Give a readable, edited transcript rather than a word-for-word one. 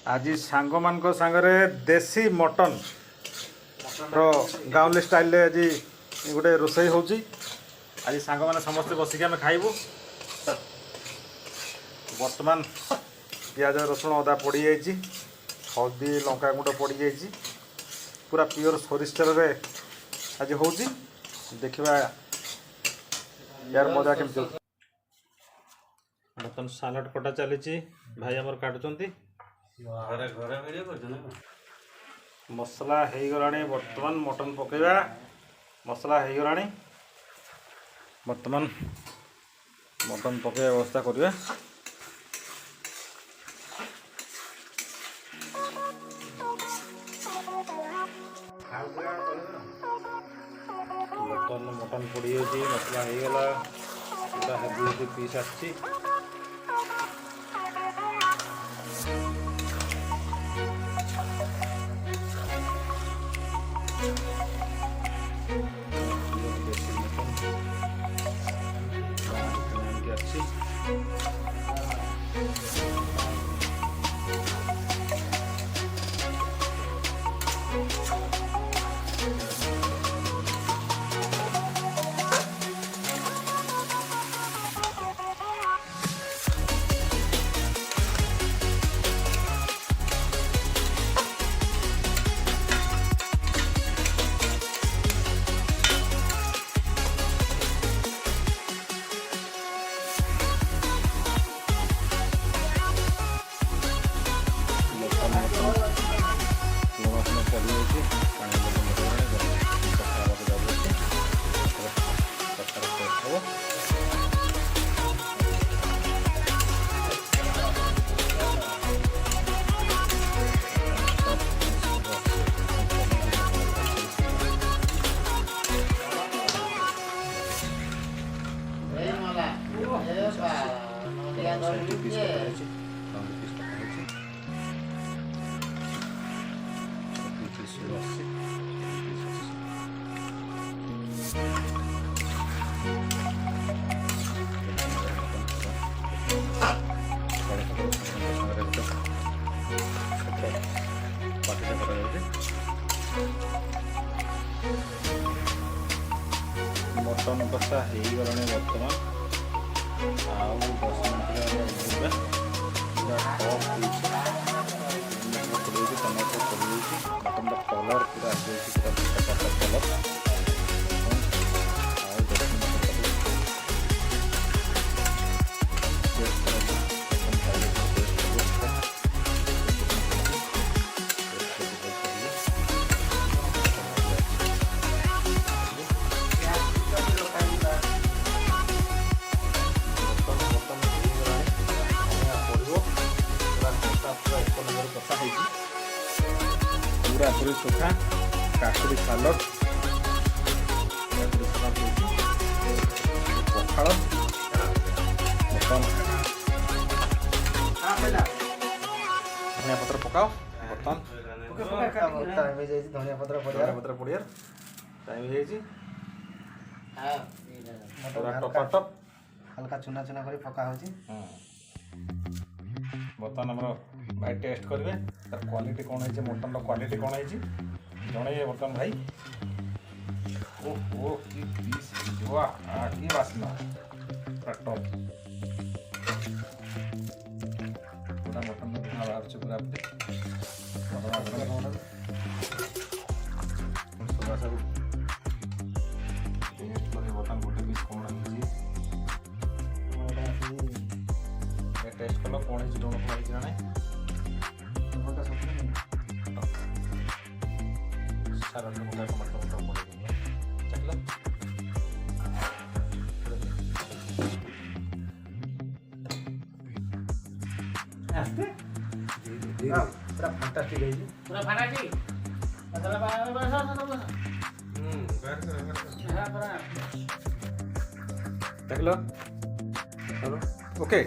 आज सांग मान सांगरे देसी मटन रो गाँवली स्टाइल आज गोटे रोसई हो आज सांग मैंने समस्ते बसिक आम खाइबू। बर्तमान पियाज रसुण अदा पड़ जाइए, हल्दी लंका गुंड पड़ जाइए, पूरा प्योर सोरिष तेल आज हो देखा यार मजा केमती। बर्तमान सालाड कटा चली भाई आमर काटुंट मसला हो गला। बर्तमान मटन पकेबा मसला हो गला, बर्तमान मटन पकेबा व्यवस्था करिया। बर्तमान मटन पड़ी मसला हो गला, पूरा हेवी पीस आसी। मटन कषा हो गला बर्तमान आउ 10 मिनट टमाटो पड़ी मटन कलर पूरा कलर पूरा पूरी सुखा काकुड़ी सालड पखाड़ मटन धनिया पत्र पकाओ। बर्तमान धनिया पत्र पड़िया टाइम पूरा टपाटप हल्का चुना चुना कर पका हो। बर्तमान आम भाई टेस्ट करेंगे तार क्वालिटी कौन है, मटन क्वालिटी कौन है जन बर्तमान भाई। ओहो कि पीस कि बास्ना पूरा टप पूरा मटन बाहर पूरा सब टेस्ट कर बर्तमान गोटे पीस कौन टेस्ट कल कौन है दोनों को जाने सारा टमाटर चकला पूरा फैंटास्टिक है जी, पूरा फैंटास्टिक देख लो ओके।